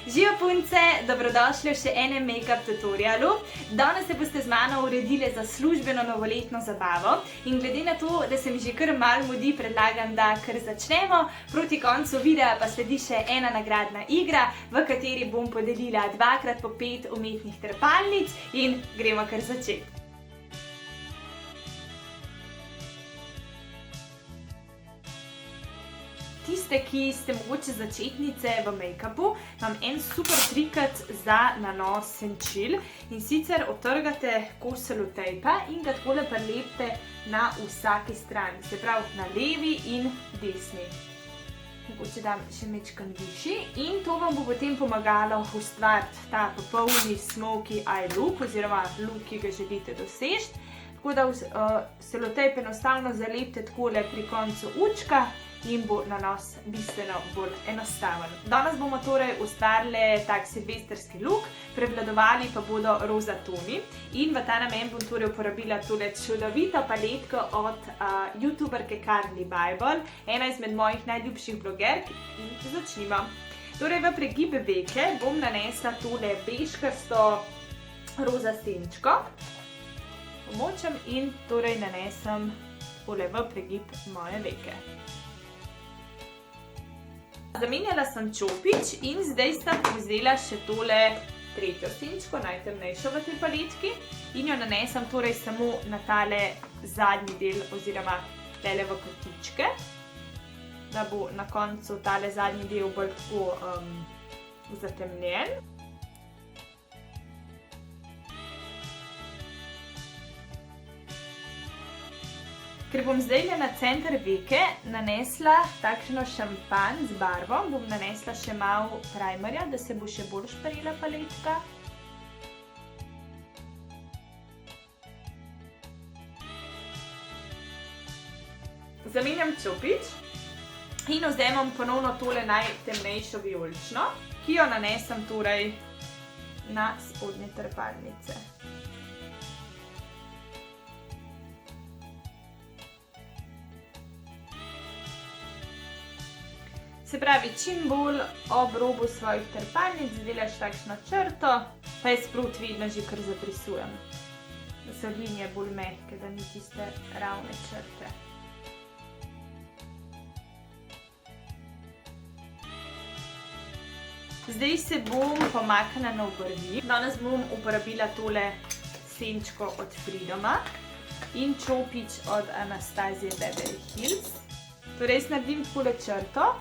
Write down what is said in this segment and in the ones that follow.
Živijo punce, dobrodošli v še enem make-up tutorialu. Danes se boste z mano uredili za službeno novoletno zabavo in glede na to, da se mi že kar malo mudi, predlagam, da kar začnemo. Proti koncu videa pa sledi še ena nagradna igra, v kateri bom podelila 2x po 5 umetnih trepalnic in gremo kar začeti. Tiste, ki ste mogoče začetnice v make-upu, imam en super trikat za nanos senčil in sicer otrgate kos selotejpa in ga takole prilepite na vsaki strani, se pravi na levi in desni. Mogoče dam še majčkeno višji in to vam bo potem pomagalo ustvariti ta popolni smoky eye look oziroma look, ki ga želite doseči. Tako da selotejp enostavno zalepite takole pri koncu učka in bo nanos bistveno bolj enostaven. Danes bomo torej ustvarili tak silvestrski look, prevladovali pa bodo roza toni in v ta namen bom torej uporabila tole čudovito paletko od youtuberke Carly Bible, ena izmed mojih najljubših blogerk in začnimo. Torej v pregib veke bom nanesla tole bežkasto roza senčko, pomočem in torej nanesem tole v pregib moje veke. Zamenjala sem čopič in zdaj sem vzela še tole tretjo senčko, najtemnejšo v tej paletki in jo nanesem torej samo na tale zadnji del oziroma tele v kotičke, da bo na koncu tale zadnji del bolj tako zatemnjen. Ker bom zdaj na center veke nanesla takšno šampan z barvo, bom nanesla še malo primerja, da se bo še bolj šparila paletka. Zamenjam čopič in vzamem ponovno tole najtemnejšo vijolično, ki jo nanesem torej na spodnje trepalnice. Se pravi, čim bolj ob robu svojih trepalnic delaš takšno črto, pa jaz sproti vedno že kar zaprisujem, da so linije bolj mehke, da ni tiste ravne črte. Zdaj se bom pomaknila na obrvi. Danes bom uporabila tole senčko od Freedoma in čopič od Anastasie Beverly Hills. Torej, jaz naredim takole črto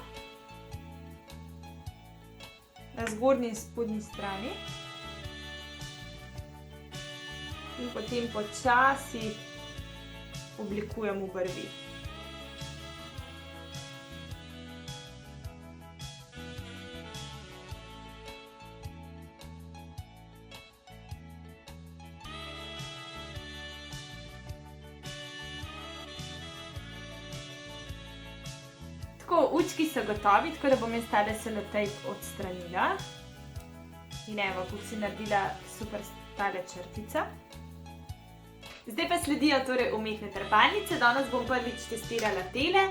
na zgornji in spodnji strani in potem počasi oblikujem obrvi. Tako, učki so gotovi, tako da bom jaz tale selotejp odstranila. In evo, kot si naredila super tale črtica. Zdaj pa sledijo torej umetne trepalnice. Danes bom prvič testirala tele.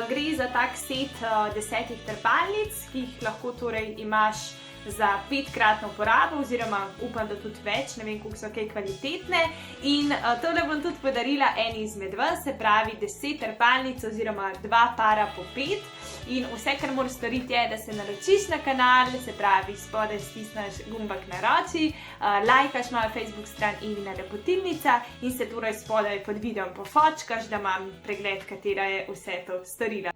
Gre za tak set 10 trepalnic, ki jih lahko torej imaš za 5-kratno uporabo, oziroma upam, da tudi več, ne vem, koliko so kaj kvalitetne. In tole bom tudi podarila eni izmed vas, se pravi 10 trepalnic oziroma 2 para po 5. In vse, kar moraš storiti, je, da se naročiš na kanal, se pravi spodaj stisneš gumbek naroči, lajkaš mojo Facebook stran Evina Lepotilnica in se torej spodaj pod videom pofočkaš, da imam pregled, katera je vse to storila.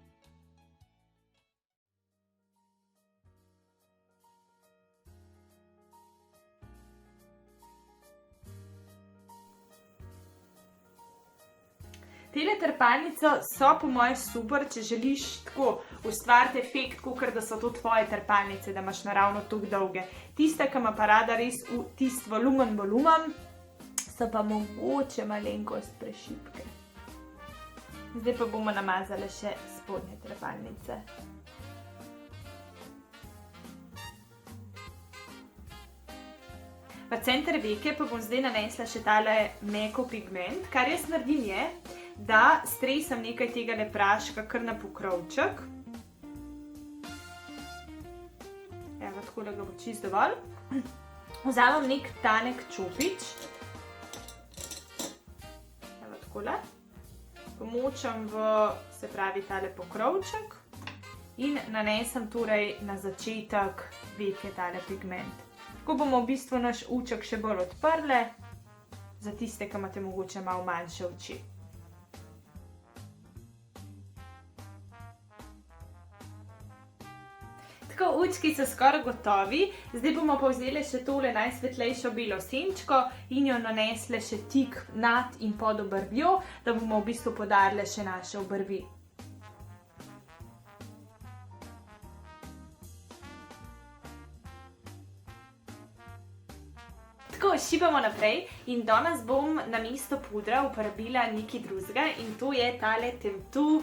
Tele trepalnice so po moje super, če želiš tako ustvariti efekt, kakor da so to tvoje trepalnice, da imaš naravno toliko dolge. Tiste, ki ima pa rada res tisti volumen, so pa mogoče malenkost prešibke. Zdaj pa bomo namazali še spodnje trepalnice. V center veke pa bom zdaj nanesla še tale meko pigment. Kar jaz naredim je, da stresam nekaj tega praška kar na pokrovček. Evo, tako da ga bo čisto dovolj. Vzamem nek tanek čopič. Evo takole. Pomočam v, se pravi, tale pokrovček in nanesem torej na začetek veke tale pigment. Tako bomo v bistvu naš uček še bolj odprli, za tiste, ki imate mogoče malo manjše oči. Tako, učki so skoraj gotovi, zdaj bomo pa vzeli še tole najsvetlejšo belo senčko in jo nanesli še tik nad in pod obrvjo, da bomo v bistvu podarili še naše obrvi. Tako, šibamo naprej in danes bom namesto pudra uporabila nekaj drugega in to je tale Temptu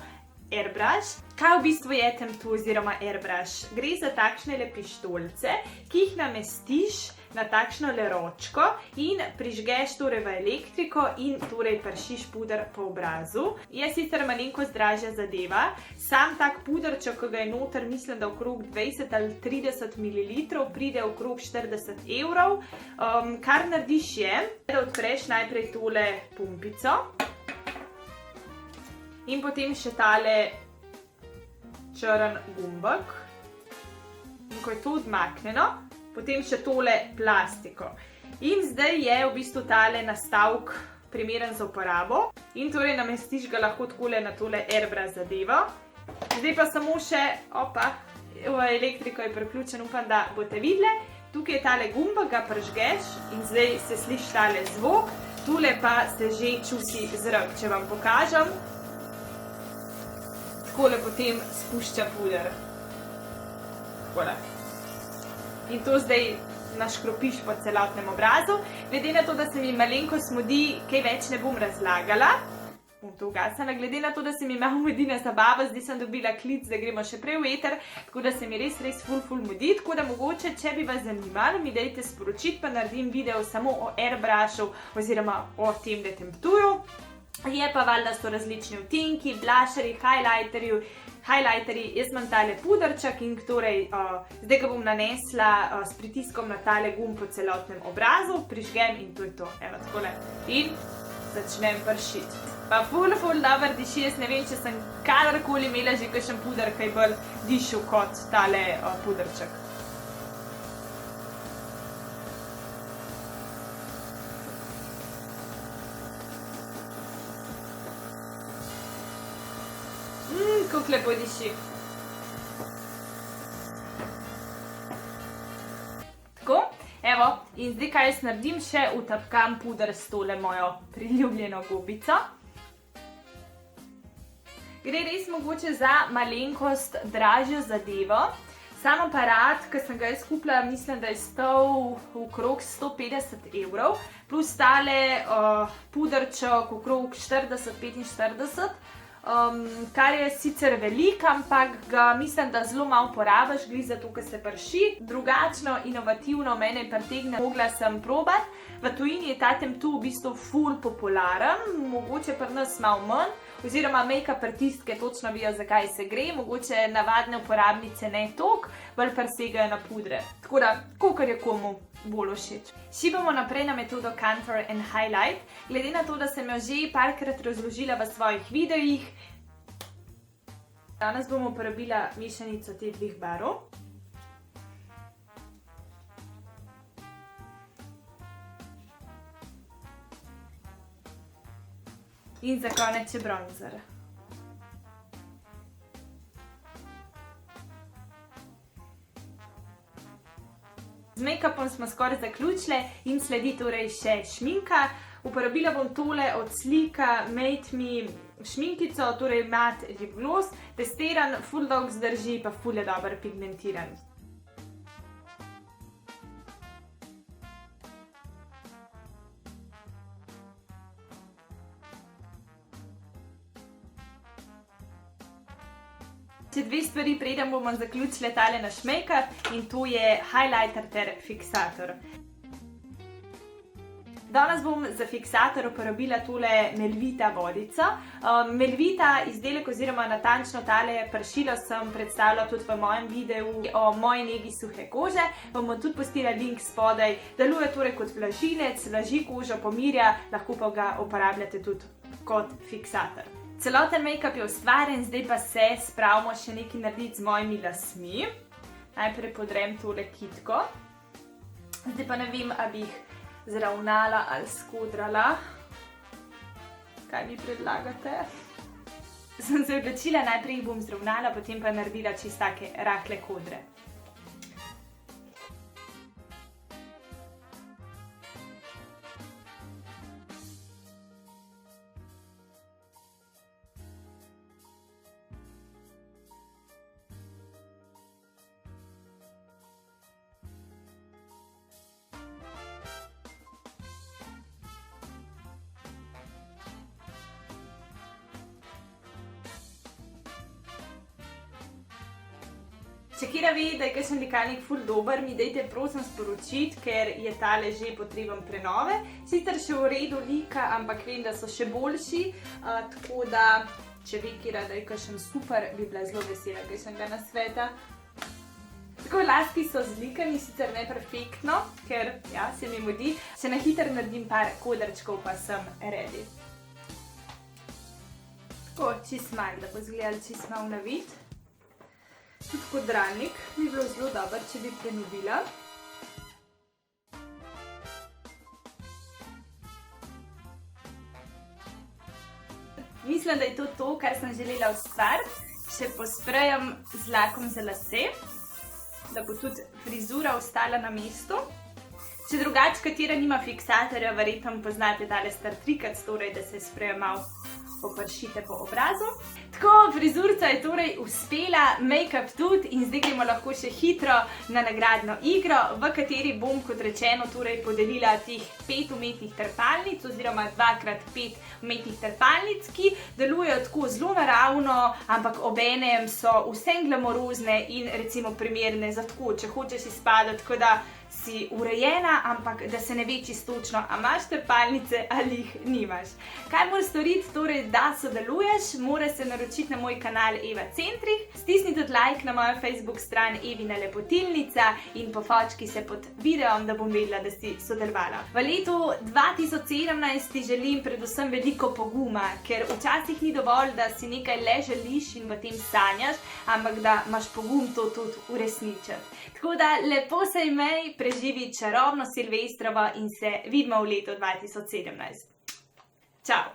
Airbrush. Kaj v bistvu je Temptu oziroma Airbrush? Gre za takšne pištolce, ki jih namestiš na takšno ročko in prižgeš torej v elektriko in torej pršiš puder po obrazu. Je sicer malenkost dražja zadeva, sam tak puderček, ki ga je noter, mislim, da okrog 20 ali 30 ml, pride okrog 40 evrov. Kar narediš je, da odpreš najprej tole pumpico in potem še tale črn gumbek. In ko je to odmaknjeno, potem še tole plastiko. In zdaj je v bistvu tale nastavek primeren za uporabo. In torej namestiš ga lahko takole na tole Airbrush zadevo. Zdaj pa samo še, v elektriko je priključen, upam, da boste videli. Tukaj je tale gumbek, ga prižgeš in zdaj se sliši tale zvok. Tule pa se že čuti zrak, če vam pokažem. Takole potem spušča puder. Takole. In to zdaj naškropiš po celotnem obrazu. Glede na to, da se mi malenkost mudi, kaj več ne bom razlagala. Bom to ugasnila. Glede na to, da se mi malo mudi na zabavo, zdaj sem dobila klic, da gremo še prej v eter, tako da se mi res ful mudi. Tako da mogoče, če bi vas zanimalo, mi dajte sporočiti, pa naredim video samo o Airbrushu oziroma o tem Temptuju. Je pa valjda so različni odtenki, blusherji, highlighterji, jaz imam tale puderček in torej zdaj ga bom nanesla s pritiskom na tale gumb po celotnem obrazu, prižgem in to je to, evo takole. In začnem pršiti. Pa ful dober diši, jaz ne vem, če sem kadarkoli imela že kakšen puder, kaj bolj dišel kot tale puderček. Kako lepo diši. Tako, evo, in zdaj kaj jaz naredim, še utapkam puder s tole mojo priljubljeno gobico. Gre res mogoče za malenkost dražjo zadevo. Sam aparat, ki sem ga jaz kupila, mislim, da je stal okrog 150 evrov, plus tale puderček okrog 40-45. Kar je sicer velik, ampak ga mislim, da zelo malo porabiš, gre za to, ker se prši. Drugačno, inovativno mene pritegne, mogla sem probati. V tujini je ta Temptu v bistvu ful popularen, mogoče pri nas malo manj, oziroma make-up artistke točno vejo, zakaj se gre, mogoče navadne uporabnice ne toliko, bolj presegajo na pudre. Tako da, kakor je komu bolj všeč. Šibamo naprej na metodo Contour and Highlight. Glede na to, da sem jo že parkrat razložila v svojih videojih, danes bom uporabila mešanico teh dveh barv. In za konec še bronzer. Z make-upom smo skoraj zaključile in sledi torej še šminka. Uporabila bom tole od Sleeka Made Me šminkico, torej Matte Lip Gloss. Testiran, ful dolgo zdrži, pa ful je dobro pigmentiran. Še dve stvari, preden bomo zaključili tale naš make-up, in to je highlighter ter fiksator. Danes bom za fiksator uporabila tole Melvita vodico. Melvita izdelek oziroma natančno tale pršilo sem predstavila tudi v mojem videu o moji negi suhe kože. Vam bom tudi pustila link spodaj. Deluje torej kot vlažilec, vlaži kožo, pomirja, lahko pa ga uporabljate tudi kot fiksator. Celoten make-up je ustvarjen, zdaj pa se spravimo še nekaj narediti z mojimi lasmi. Najprej podrem tole kitko. Zdaj pa ne vem, a bi jih zravnala ali skodrala. Kaj mi predlagate? Sem se odločila, najprej jih bom zravnala, potem pa naredila čisto take rahle kodre. Če kera ve, da je kakšen likalnik ful dober, mi dajte prosim sporočiti, ker je tale že potreben prenove. Sicer še v redu lika, ampak vem, da so še boljši, tako da, če ve kera, da je kakšen super, bi bila zelo vesela kakšnega nasveta. Tako, laski so zlikani, sicer ne perfektno, ker, ja, se mi mudi. Še na hitro naredim par kodrčkov, pa sem ready. Tako, čisto malo, da bo izgledalo čisto malo na vid. Tudi kodralnik bi bilo zelo dobro, če bi prenudila. Mislim, da je to, kar sem želela ustvariti. Še posprejam z lakom za lase, da bo tudi frizura ostala na mestu. Če drugače katera nima fiksatorja, verjetno poznate tale star trikac, torej da se sprejo malo popršite po obrazu. Tako, frizurica je torej uspela, make-up tudi in zdaj gremo lahko še hitro na nagradno igro, v kateri bom, kot rečeno, torej podelila teh 5 umetnih trepalnic oziroma 2x5 umetnih trepalnic, ki delujejo tako zelo naravno, ampak obenem so vsem glamorozne in recimo primerne za tako, če hočeš izpadati, tako da si urejena, ampak da se ne ve čisto točno, a imaš trepalnice ali jih nimaš. Kaj moraš storiti, torej, da sodeluješ? Moraš se naročiti na moj kanal Eva Centrih, stisni tudi like na mojo Facebook stran Evina Lepotilnica in pofočki se pod videom, da bom vedela, da si sodelovala. V letu 2017 ti želim predvsem veliko poguma, ker včasih ni dovolj, da si nekaj le želiš in v tem sanjaš, ampak da imaš pogum to tudi uresničiti. Tako da lepo se imej, preživi čarobno Silvestrovo in se vidimo v letu 2017. Čau!